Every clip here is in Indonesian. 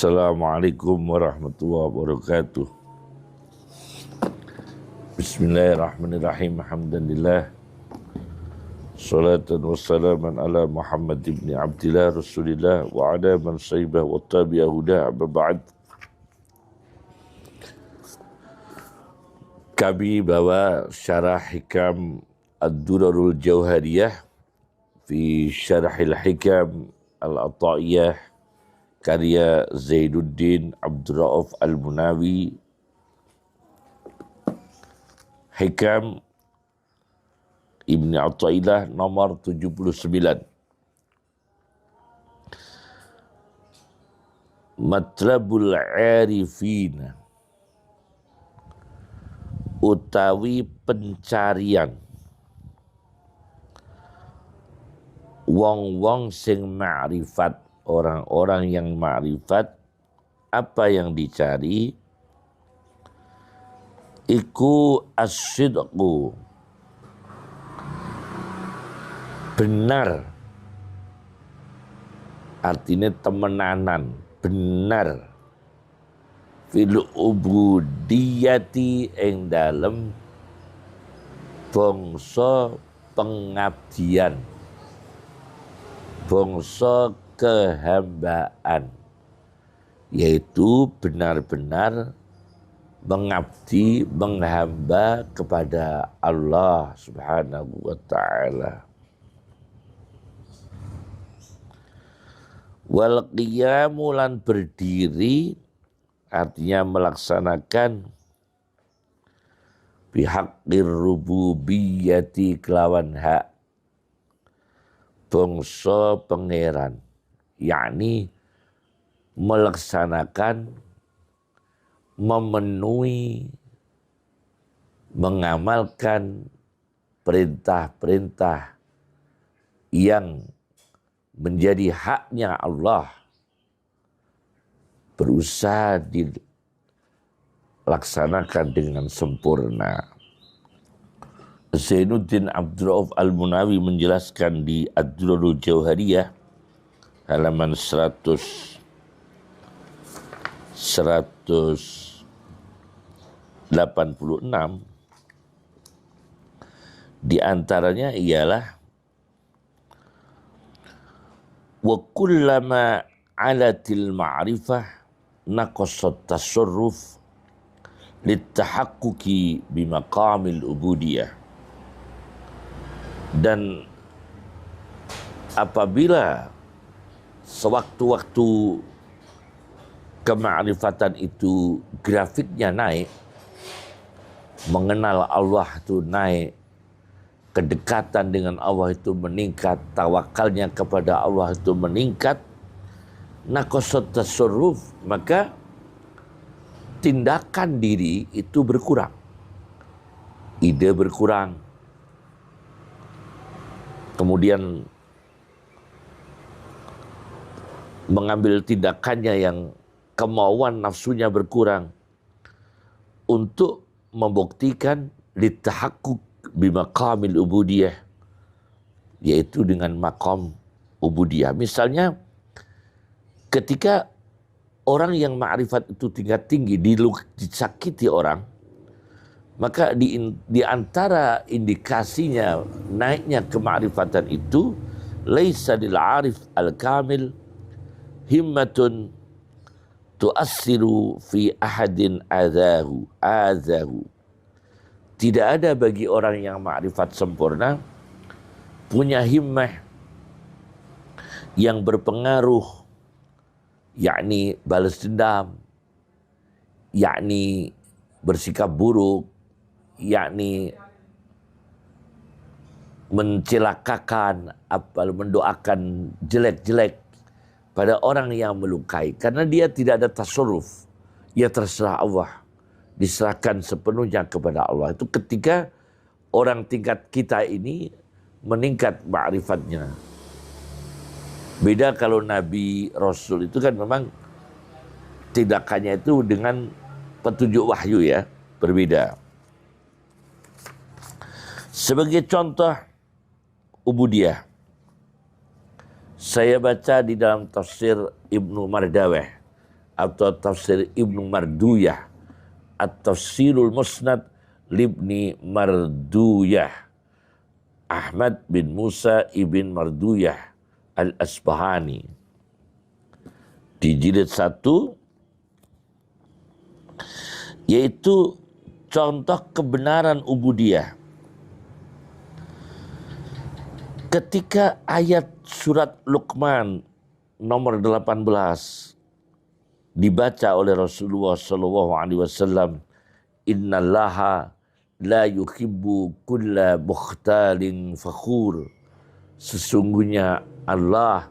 Assalamualaikum warahmatullahi wabarakatuh. Bismillahirrahmanirrahim. Alhamdulillah. Salatan wassalaman ala Muhammad ibn Abdillah Rasulillah wa ala man saibah wa tabi'ah huda amma ba'd. Kami bawa syarah hikam Ad-Durarul Jauhariyah fi syarahil hikam Al-Ata'iyah karya Zainuddin Abdul Rauf Al-Munawi. Hikam Ibn Athaillah nomor 79. Matlabul arifin, utawi pencarian wong-wong sing ma'rifat, orang-orang yang ma'rifat. Apa yang dicari? Iku as-sidqu, benar, artinya temenanan, benar, fil ubudiyati ing dalem bangsa pengabdian, bangsa kehambaan, yaitu benar-benar mengabdi, menghamba kepada Allah Subhanahu wa ta'ala. Wal qiyamu, lan berdiri, artinya melaksanakan bihaqqir rububiyyati, kelawan hak bangsa pangeran, yakni melaksanakan, memenuhi, mengamalkan perintah-perintah yang menjadi haknya Allah, berusaha dilaksanakan dengan sempurna. Zainuddin Abdul Rauf Al-Munawi menjelaskan di Ad-Durarul Jauhariyah halaman 186, di antaranya ialah wa kullama alatil ma'rifah naqasat tasarruf litahaqquqi bimaqamil ubudiyah. Dan apabila sewaktu-waktu kemakrifatan itu grafiknya naik, mengenal Allah itu naik, kedekatan dengan Allah itu meningkat, tawakalnya kepada Allah itu meningkat, naqasat tasarruf, maka tindakan diri itu berkurang, ide berkurang, kemudian mengambil tindakannya yang kemauan nafsunya berkurang untuk membuktikan litahaqquq bimaqamil ubudiyah, yaitu dengan maqam ubudiyah. Misalnya ketika orang yang ma'rifat itu tingkat tinggi disakiti orang, maka di antara indikasinya naiknya kemakrifatan itu, laisa lil arif al-kamil himmatun tuassiru fi ahadin azahu. Tidak ada bagi orang yang makrifat sempurna punya himmah yang berpengaruh, yakni balas dendam, yakni bersikap buruk, yakni mencelakakan, mendoakan jelek-jelek pada orang yang melukai, karena dia tidak ada tasarruf, ia terserah Allah, diserahkan sepenuhnya kepada Allah. Itu ketika orang tingkat kita ini meningkat ma'rifatnya. Beda kalau Nabi Rasul itu kan memang tindakannya itu dengan petunjuk wahyu, ya, berbeda. Sebagai contoh ubudiyah, saya baca di dalam tafsir Ibnu Mardaweh atau tafsir Ibnu Marduyah, At-Tafsirul Musnad Libni Marduyah, Ahmad bin Musa ibn Marduyah Al-Asbahani, di jilid 1, yaitu contoh kebenaran ubudiyah. Ketika ayat surat Luqman nomor 18 dibaca oleh Rasulullah SAW, innallaha la yuhibbu kulla mukhtalin fakhur, sesungguhnya Allah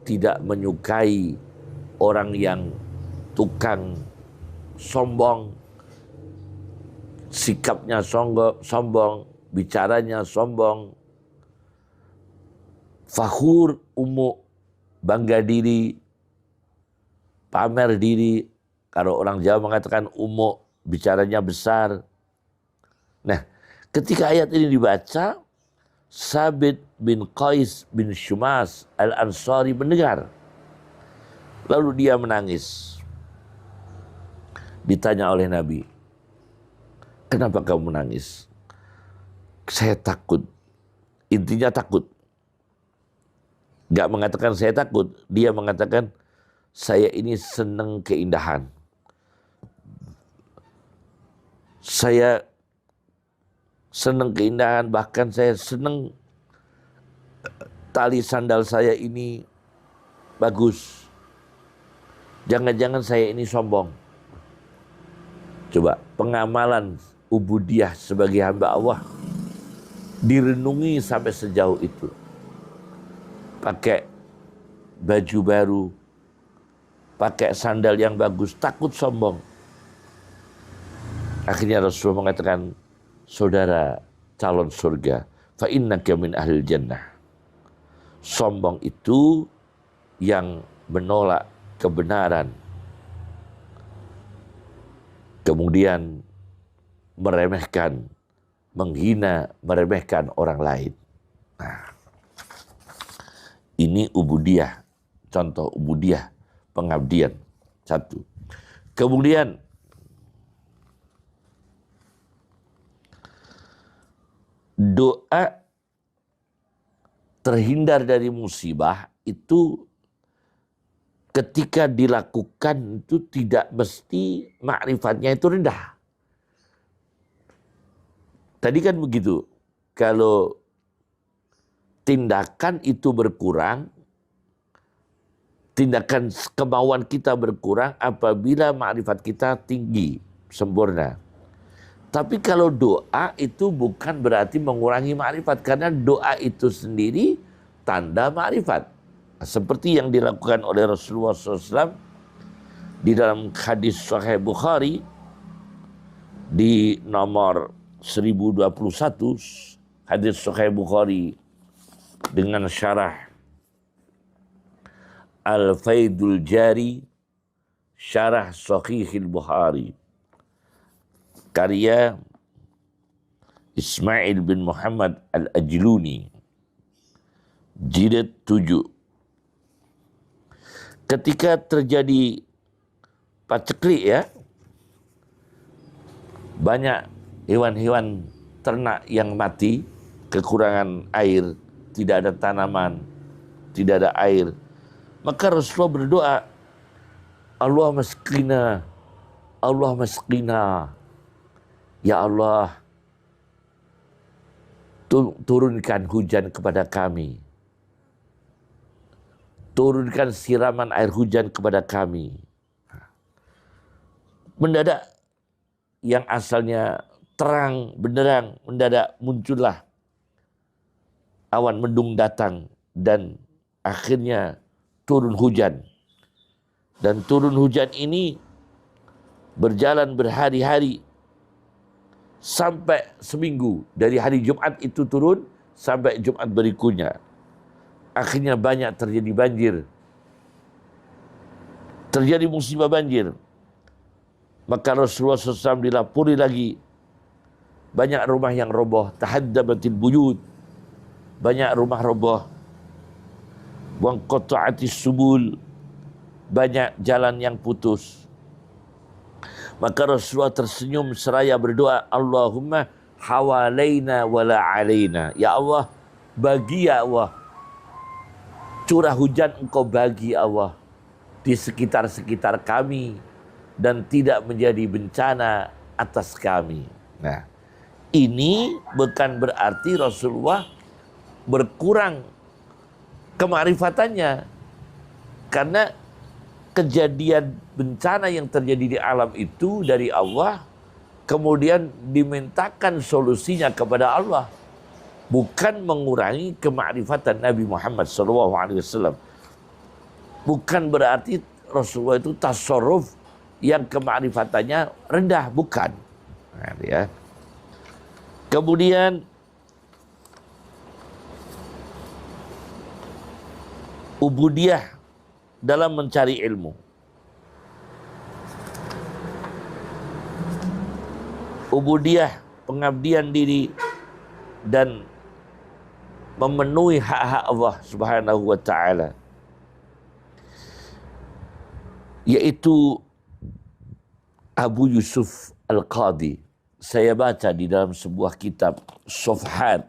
tidak menyukai orang yang tukang sombong, sikapnya sombong, bicaranya sombong. Fakhur, umuk, bangga diri, pamer diri. Kalau orang Jawa mengatakan umuk, bicaranya besar. Nah, ketika ayat ini dibaca, Sabit bin Qais bin Shumas Al-Ansari mendengar. Lalu dia menangis. Ditanya oleh Nabi, kenapa kamu menangis? Saya takut. Intinya takut. Gak mengatakan saya takut, dia mengatakan saya ini senang keindahan. Saya senang keindahan, bahkan saya senang tali sandal saya ini bagus. Jangan-jangan saya ini sombong. Coba pengamalan ubudiyah sebagai hamba Allah direnungi sampai sejauh itu. Pakai baju baru, pakai sandal yang bagus, takut sombong. Akhirnya Rasulullah mengatakan, saudara calon surga, fa innaka min ahlil jannah. Sombong itu yang menolak kebenaran, kemudian meremehkan, menghina, meremehkan orang lain. Nah, ini ubudiyah, contoh ubudiyah, pengabdian. 1. Kemudian doa terhindar dari musibah itu ketika dilakukan itu tidak mesti ma'rifatnya itu rendah. Tadi kan begitu, kalau tindakan itu berkurang, tindakan kemauan kita berkurang apabila ma'rifat kita tinggi, sempurna. Tapi kalau doa itu bukan berarti mengurangi ma'rifat, karena doa itu sendiri tanda ma'rifat. Seperti yang dilakukan oleh Rasulullah SAW di dalam hadis Sahih Bukhari di nomor 1021, hadis Sahih Bukhari dengan syarah Al-Faidul Jari, syarah Sahihil Bukhari, karya Ismail bin Muhammad Al-Ajluni, jilid 7. Ketika terjadi paceklik ya, banyak hewan-hewan ternak yang mati, kekurangan air, tidak ada tanaman, tidak ada air. Maka Rasulullah berdoa, Allah maskina, Allah maskina. Ya Allah, turunkan hujan kepada kami. Turunkan siraman air hujan kepada kami. Mendadak yang asalnya terang benderang, mendadak muncullah awan mendung datang dan akhirnya turun hujan. Dan turun hujan ini berjalan berhari-hari sampai seminggu. Dari hari Jumat itu turun sampai Jumat berikutnya. Akhirnya banyak terjadi banjir. Terjadi musibah banjir. Maka Rasulullah SAW dilapori lagi banyak rumah yang roboh, tahaddabatil buyut, banyak rumah roboh, wangqata'atis subul, banyak jalan yang putus. Maka Rasulullah tersenyum seraya berdoa, Allahumma hawalaina wala alaina. Ya Allah, bagi ya Allah, curah hujan engkau bagi Allah di sekitar-sekitar kami dan tidak menjadi bencana atas kami. Nah, ini bukan berarti Rasulullah berkurang kemakrifatannya, karena kejadian bencana yang terjadi di alam itu dari Allah, kemudian dimintakan solusinya kepada Allah, bukan mengurangi kemakrifatan Nabi Muhammad SAW. Bukan berarti Rasulullah itu tasarruf yang kemakrifatannya rendah, bukan. Nah, ya. Kemudian ubudiyah dalam mencari ilmu. Ubudiyah, pengabdian diri dan memenuhi hak-hak Allah Subhanahu wa taala. Yaitu Abu Yusuf Al-Qadhi. Saya baca di dalam sebuah kitab Safhat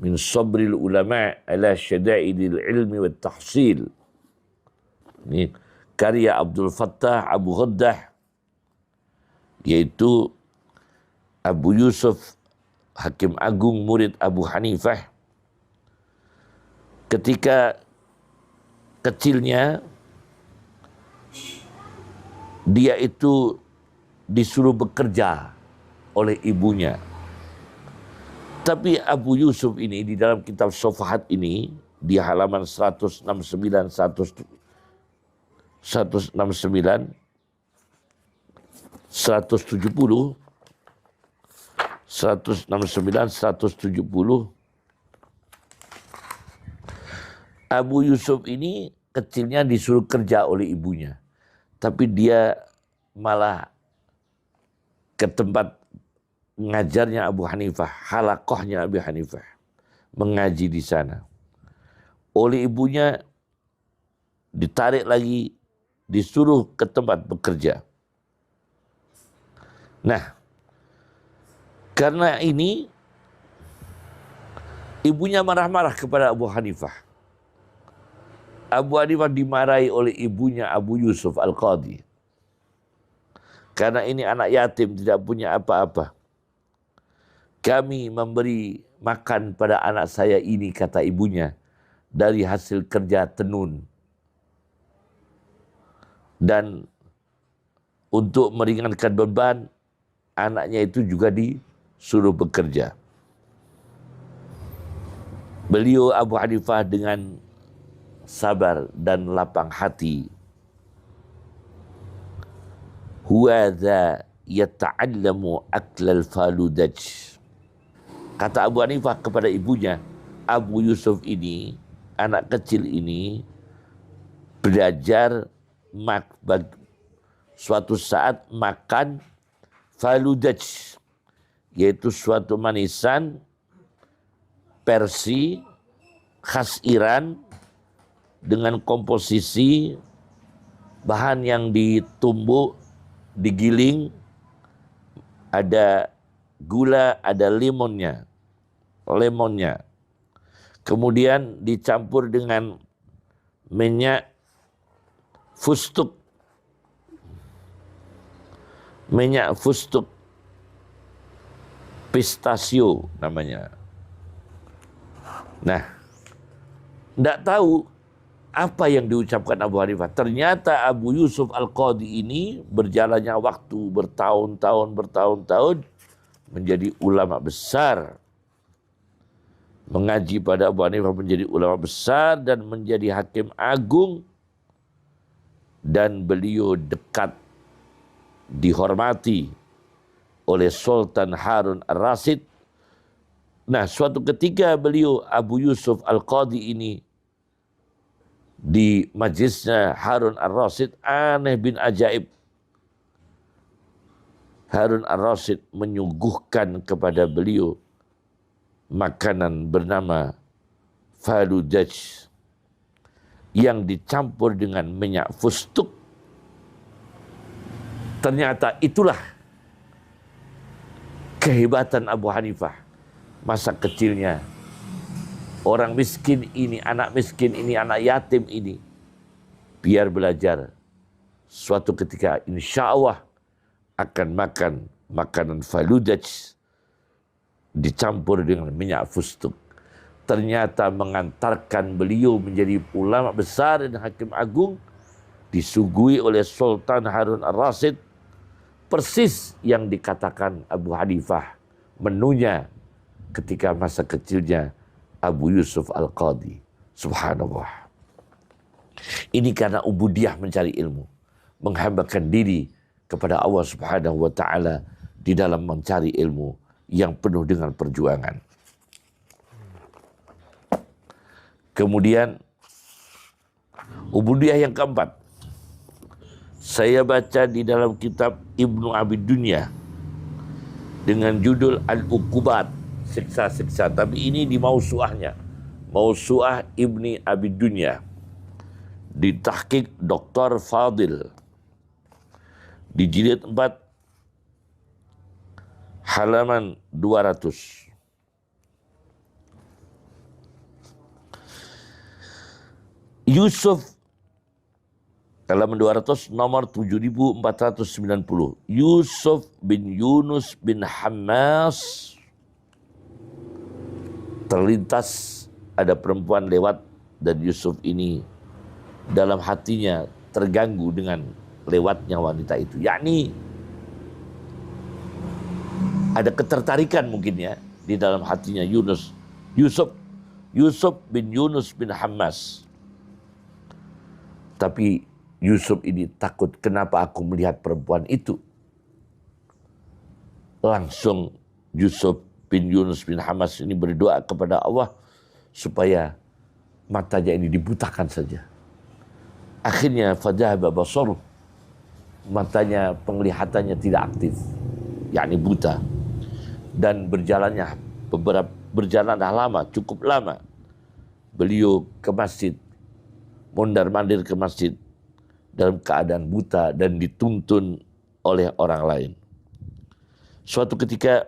min sabril ulama ala syada'idil ilmi wa tahsil. Ini karya Abdul Fattah Abu Ghaddah, yaitu Abu Yusuf, Hakim Agung murid Abu Hanifah. Ketika kecilnya dia itu disuruh bekerja oleh ibunya. Tapi Abu Yusuf ini di dalam kitab Safhat ini, di halaman 169, 169, 170, 169, 170, Abu Yusuf ini kecilnya disuruh kerja oleh ibunya. Tapi dia malah ke tempat mengajarnya Abu Hanifah, halakohnya Abu Hanifah, mengaji di sana. Oleh ibunya ditarik lagi, disuruh ke tempat bekerja. Nah, karena ini ibunya marah-marah kepada Abu Hanifah. Abu Hanifah dimarahi oleh ibunya Abu Yusuf Al-Qadhi. Karena ini anak yatim, tidak punya apa-apa. Kami memberi makan pada anak saya ini, kata ibunya, dari hasil kerja tenun. Dan untuk meringankan beban, anaknya itu juga disuruh bekerja. Beliau Abu Hanifah dengan sabar dan lapang hati. Huwadha yata'allamu aklal faludaj. Kata Abu Hanifah kepada ibunya, Abu Yusuf ini, anak kecil ini, belajar suatu saat makan faludaj, yaitu suatu manisan Persi khas Iran dengan komposisi bahan yang ditumbuk, digiling, ada gula, ada lemonnya. Kemudian dicampur dengan minyak fustuk. Minyak fustuk pistachio namanya. Nah, tidak tahu apa yang diucapkan Abu Hanifah. Ternyata Abu Yusuf Al-Qadhi ini berjalannya waktu bertahun-tahun menjadi ulama besar. Mengaji pada Abu Hanifah menjadi ulama besar dan menjadi hakim agung. Dan beliau dekat dihormati oleh Sultan Harun Ar-Rasyid. Nah, suatu ketika beliau Abu Yusuf Al-Qadhi ini di majlisnya Harun Ar-Rasyid, aneh bin ajaib. Harun Ar-Rasyid menyuguhkan kepada beliau makanan bernama faludaj. yang dicampur dengan minyak fustuk. Ternyata itulah kehebatan Abu Hanifah. Masa kecilnya, orang miskin ini, anak miskin ini, anak yatim ini, biar belajar. Suatu ketika insya Allah akan makan makanan faludaj dicampur dengan minyak fustuk. Ternyata mengantarkan beliau menjadi ulama besar dan hakim agung, disuguhi oleh Sultan Harun Ar-Rasyid, persis yang dikatakan Abu Hanifah menunya ketika masa kecilnya Abu Yusuf Al-Qadhi. Subhanallah. Ini karena ubudiyah mencari ilmu, menghambakan diri kepada Allah Subhanahu wa taala di dalam mencari ilmu yang penuh dengan perjuangan. Kemudian ubudiyah yang keempat, saya baca di dalam kitab Ibnu Abi Dunya dengan judul Al-Uqubat, siksa-siksa, tapi ini di mausuahnya, Mausuah Ibni Abi Dunya, di tahqiq Dr. Fadil, di jilid 4 halaman 200. Yusuf, halaman 200, nomor 7490. Yusuf bin Yunus bin Hammas. Terlintas ada perempuan lewat dan Yusuf ini dalam hatinya terganggu dengan lewatnya wanita itu. Yakni ada ketertarikan mungkin ya di dalam hatinya Yusuf bin Yunus bin Hammas. Tapi Yusuf ini takut, kenapa aku melihat perempuan itu? Langsung Yusuf bin Yunus bin Hammas ini berdoa kepada Allah supaya matanya ini dibutakan saja. Akhirnya fadhahaba basaruh, matanya, penglihatannya tidak aktif, yakni buta. Dan berjalanlah lama, cukup lama. Beliau ke masjid, mondar-mandir ke masjid dalam keadaan buta dan dituntun oleh orang lain. Suatu ketika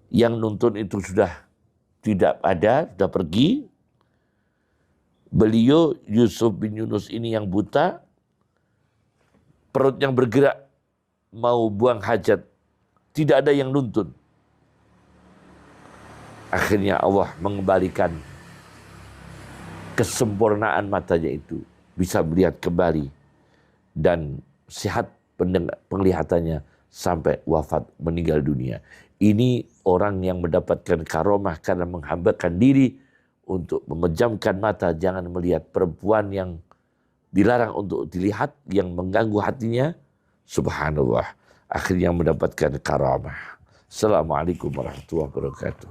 yang nuntun itu sudah tidak ada, sudah pergi. Beliau Yusuf bin Yunus ini yang buta, perut yang bergerak, mau buang hajat, tidak ada yang nuntun. Akhirnya Allah mengembalikan kesempurnaan matanya itu, bisa melihat kembali dan sehat penglihatannya sampai wafat, meninggal dunia. Ini orang yang mendapatkan karomah karena menghambakan diri untuk memejamkan mata, jangan melihat perempuan yang dilarang untuk dilihat, yang mengganggu hatinya. Subhanallah, akhirnya mendapatkan karamah. Assalamualaikum warahmatullahi wabarakatuh.